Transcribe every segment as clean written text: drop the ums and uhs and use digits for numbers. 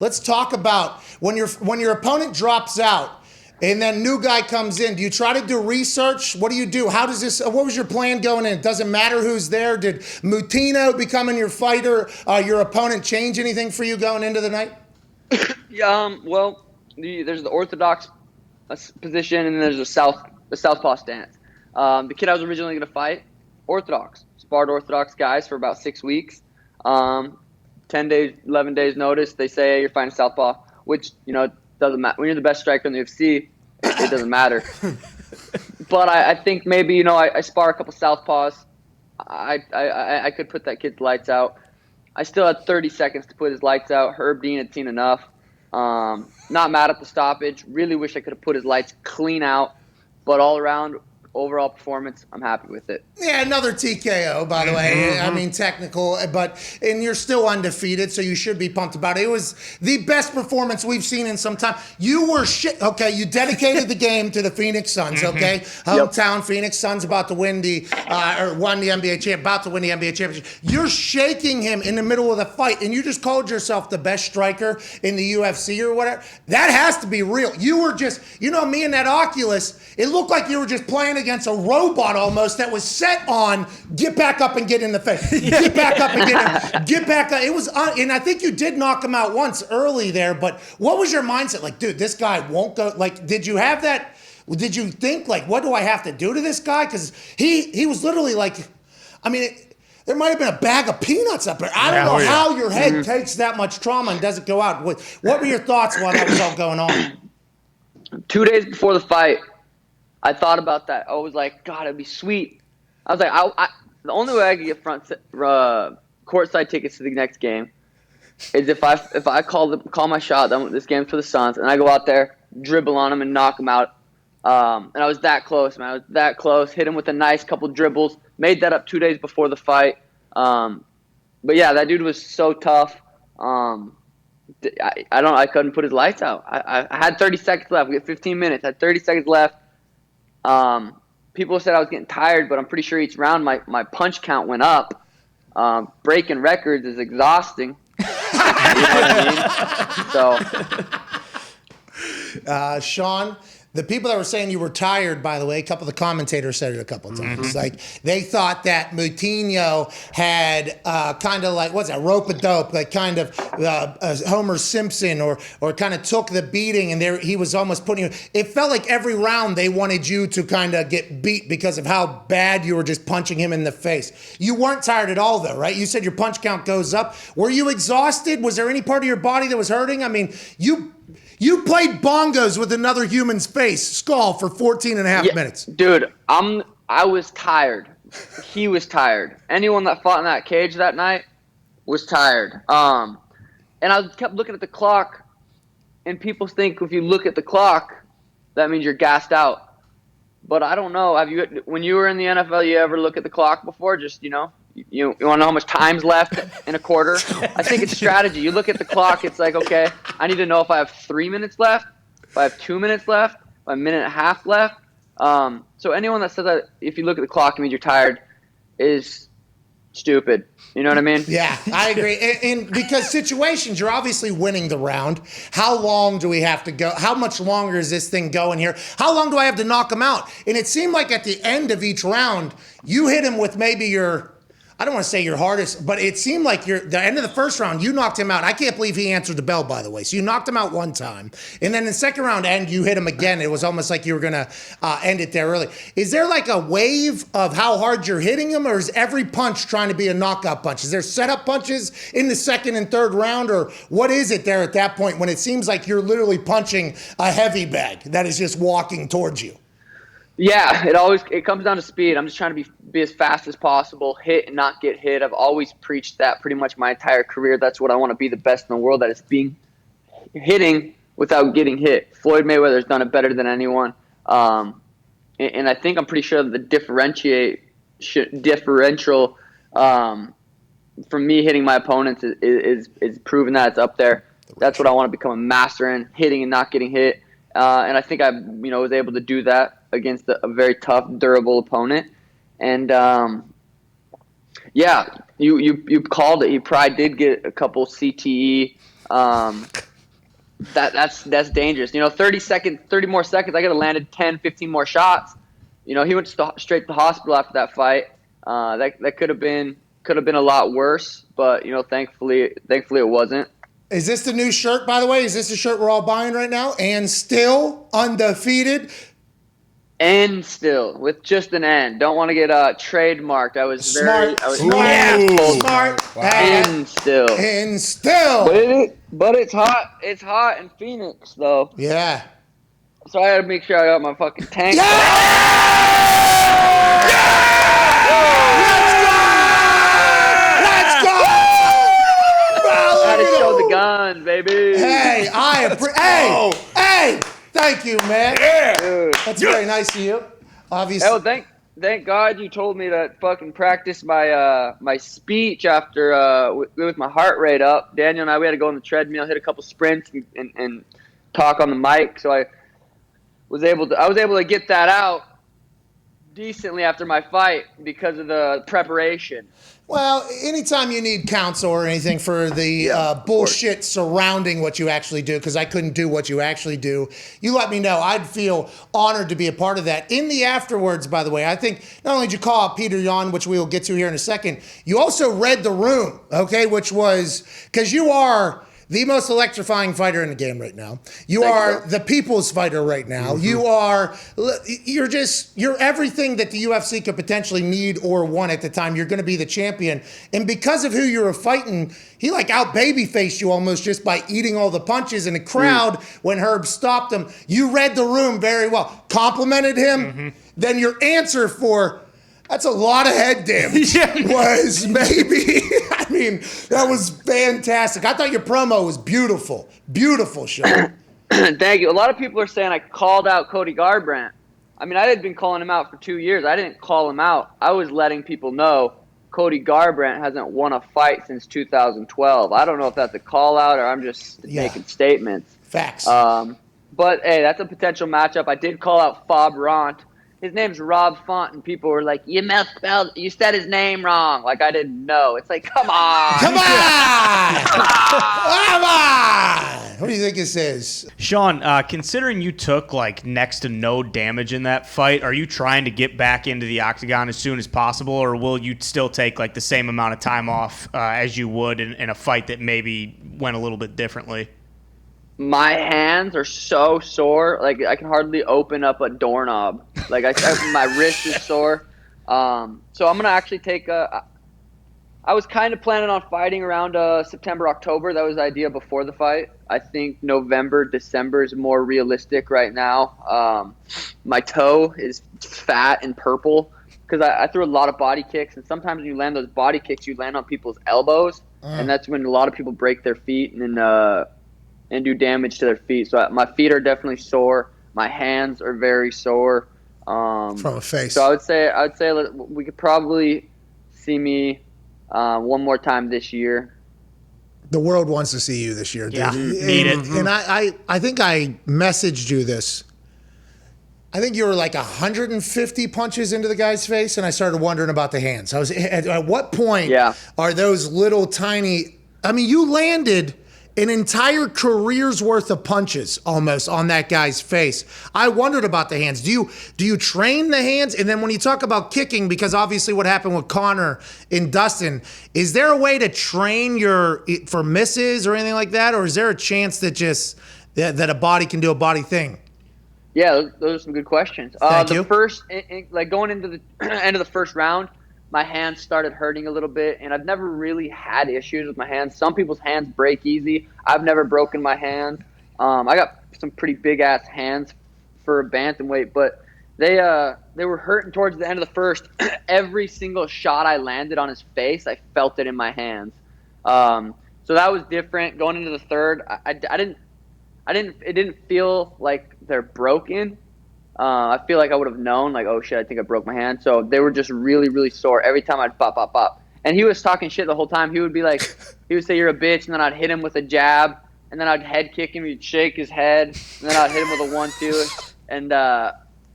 Let's talk about when your opponent drops out and then new guy comes in. Do you try to do research? What do you do? How does this? What was your plan going in? It doesn't matter who's there. Did Moutinho becoming your fighter, your opponent, change anything for you going into the night? Yeah. Well, there's the orthodox position and there's the southpaw stance. The kid I was originally going to fight, orthodox, sparred orthodox guys for about 6 weeks. 10 days, 11 days notice, they say, hey, you're fighting southpaw, which, doesn't matter. When you're the best striker in the UFC, it doesn't matter. But I think maybe, I spar a couple southpaws. I could put that kid's lights out. I still had 30 seconds to put his lights out. Herb Dean had seen enough. Not mad at the stoppage. Really wish I could have put his lights clean out. But all around, overall performance, I'm happy with it. Yeah, another TKO, by the way. I mean, technical, and you're still undefeated, so you should be pumped about it. It was the best performance we've seen in some time. You were okay, you dedicated the game to the Phoenix Suns, okay? Hometown Phoenix Suns about to win won the NBA championship, about to win the NBA championship. You're shaking him in the middle of the fight, and you just called yourself the best striker in the UFC or whatever. That has to be real. You were just, me and that Oculus, it looked like you were just playing against a robot almost that was set on get back up and get in the face. Get back up and get back up. It was, and I think you did knock him out once early there, but what was your mindset? Like, dude, this guy won't go. Like, did you have that? Did you think, like, what do I have to do to this guy? Because he was literally like, I mean, there might have been a bag of peanuts up there. I don't know how your head takes that much trauma and doesn't go out. What were your thoughts while that was all going on? 2 days before the fight, I thought about that. I was like, God, it'd be sweet. I was like, the only way I could get courtside tickets to the next game is if I call my shot. This game's for the Suns, and I go out there, dribble on him, and knock him out. And I was that close, man. I was that close. Hit him with a nice couple dribbles. Made that up 2 days before the fight. But yeah, that dude was so tough. I couldn't put his lights out. I had 30 seconds left. We had 15 minutes. I had 30 seconds left. People said I was getting tired, but I'm pretty sure each round my punch count went up. Breaking records is exhausting. You know what I mean? So, Sean, the people that were saying you were tired, by the way, a couple of the commentators said it a couple of times. Like, they thought that Moutinho had kind of like, what's that, rope-a-dope, like kind of Homer Simpson, or kind of took the beating, and he was almost putting you. It felt like every round they wanted you to kind of get beat because of how bad you were just punching him in the face. You weren't tired at all, though, right? You said your punch count goes up. Were you exhausted? Was there any part of your body that was hurting? I mean, you played bongos with another human's skull for 14 and a half minutes. Dude, I was tired. He was tired. Anyone that fought in that cage that night was tired. And I kept looking at the clock, and people think if you look at the clock, that means you're gassed out. But I don't know. When you were in the NFL, you ever look at the clock before? Just, you want to know how much time's left in a quarter? I think it's strategy. You look at the clock, it's like, okay, I need to know if I have 3 minutes left, if I have 2 minutes left, if I have a minute and a half left. So anyone that says that if you look at the clock it means you're tired is stupid. You know what I mean? Yeah, I agree. And because situations, you're obviously winning the round. How long do we have to go? How much longer is this thing going here? How long do I have to knock him out? And it seemed like at the end of each round, you hit him with maybe I don't want to say your hardest, but it seemed like the end of the first round, you knocked him out. I can't believe he answered the bell, by the way. So you knocked him out one time. And then in the second round, you hit him again. It was almost like you were going to end it there early. Is there like a wave of how hard you're hitting him, or is every punch trying to be a knockout punch? Is there setup punches in the second and third round, or what is it there at that point when it seems like you're literally punching a heavy bag that is just walking towards you? Yeah, it comes down to speed. I'm just trying to be as fast as possible, hit and not get hit. I've always preached that pretty much my entire career. That's what I want to be the best in the world, that is hitting without getting hit. Floyd Mayweather's done it better than anyone. And I think I'm pretty sure that the differential from me hitting my opponents is proven that it's up there. That's what I want to become a master in, hitting and not getting hit. And I think I was able to do that against a very tough, durable opponent. And you called it. He probably did get a couple CTE that's dangerous. 30 more seconds, I could have landed 10, 15 more shots. He went straight to the hospital after that fight. That could have been a lot worse, but thankfully it wasn't. Is this the new shirt, by the way? Is this the shirt we're all buying right now? And still undefeated? And still, with just an N. Don't want to get trademarked. I was smart. Smart. Wow. And still. And still. But it's hot. It's hot in Phoenix, though. Yeah. So I had to make sure I got my fucking tank. Yeah! Let's go! I had to show the guns, baby. Hey, hey! Thank you, man. Yeah. Dude. That's very nice of you. Obviously. Oh, thank God you told me to fucking practice my speech after with my heart rate up. Daniel and I, we had to go on the treadmill, hit a couple sprints, and talk on the mic. So I was able to get that out decently after my fight because of the preparation. Well, anytime you need counsel or anything for the bullshit surrounding what you actually do, because I couldn't do what you actually do, you let me know. I'd feel honored to be a part of that. In the afterwards, by the way, I think not only did you call out Peter Yan, which we will get to here in a second, you also read the room, okay, which was, because you are the most electrifying fighter in the game right now. You are the people's fighter right now. Mm-hmm. You're everything that the UFC could potentially need or want at the time. You're going to be the champion. And because of who you were fighting, he out babyfaced you almost just by eating all the punches. And the crowd, when Herb stopped him, you read the room very well. Complimented him. Mm-hmm. Then your answer for, that's a lot of head damage, was maybe... I mean, that was fantastic. I thought your promo was beautiful. Beautiful, Sean. Thank you. A lot of people are saying I called out Cody Garbrandt. I mean, I had been calling him out for 2 years. I didn't call him out. I was letting people know Cody Garbrandt hasn't won a fight since 2012. I don't know if that's a call out or I'm just making statements. Facts. But, hey, that's a potential matchup. I did call out Fob Ront. His name's Rob Font, and people were like, you said his name wrong. Like, I didn't know. It's like, come on. Come on. Come on. What do you think this is? Sean, considering you took next to no damage in that fight, are you trying to get back into the octagon as soon as possible, or will you still take the same amount of time off as you would in a fight that maybe went a little bit differently? My hands are so sore, I can hardly open up a doorknob. My wrist is sore. So I'm gonna actually take I was kind of planning on fighting around September, October. That was the idea before the fight. I think November, December is more realistic right now. My toe is fat and purple because I threw a lot of body kicks, and sometimes when you land those body kicks, you land on people's elbows, and that's when a lot of people break their feet and do damage to their feet. So my feet are definitely sore. My hands are very sore. From a face. So I would say we could probably see me one more time this year. The world wants to see you this year, dude. Yeah, need it. And I think I messaged you this. I think you were 150 punches into the guy's face, and I started wondering about the hands. I was at what point are those little tiny? I mean, you landed an entire career's worth of punches almost on that guy's face. I wondered about the hands. Do you train the hands? And then when you talk about kicking, because obviously what happened with Conor and Dustin, is there a way to train for misses or anything like that? Or is there a chance that that a body can do a body thing? Yeah, those are some good questions. Thank you. First, going into the end of the first round, my hands started hurting a little bit, and I've never really had issues with my hands. Some people's hands break easy. I've never broken my hands. I got some pretty big-ass hands for a bantamweight, but they were hurting towards the end of the first. Every single shot I landed on his face, I felt it in my hands. So that was different. Going into the third, it didn't feel like they're broken. I feel like I would have known, oh shit, I think I broke my hand. So they were just really, really sore every time I'd pop, pop, pop. And he was talking shit the whole time. He would be he would say, you're a bitch, and then I'd hit him with a jab, and then I'd head kick him, he'd shake his head, and then I'd hit him with a 1-2. And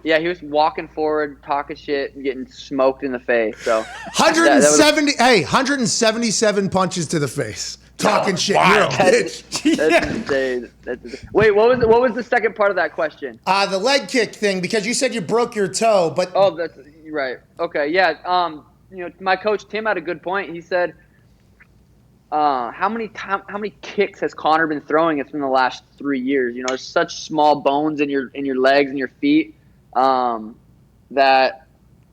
he was walking forward, talking shit, and getting smoked in the face. So 177 punches to the face. talking shit. You're a bitch. That's insane. Wait, what was the second part of that question? The leg kick thing, because you said you broke your toe, but Oh, that's right. Okay, yeah. My coach Tim had a good point. He said, how many kicks has Connor been throwing? It's in the last 3 years. You know, there's such small bones in your legs and your feet that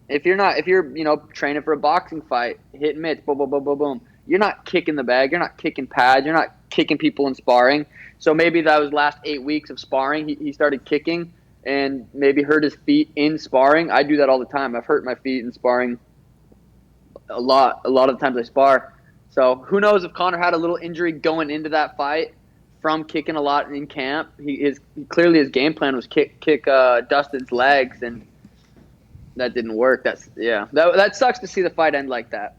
if you're training for a boxing fight, hit mitts, boom, boom, boom, boom, boom, you're not kicking the bag, you're not kicking pads, you're not kicking people in sparring. So maybe that was last 8 weeks of sparring. He started kicking and maybe hurt his feet in sparring. I do that all the time. I've hurt my feet in sparring a lot of the times I spar. So who knows if Connor had a little injury going into that fight from kicking a lot in camp. Clearly his game plan was kick Dustin's legs, and that didn't work. That sucks to see the fight end like that.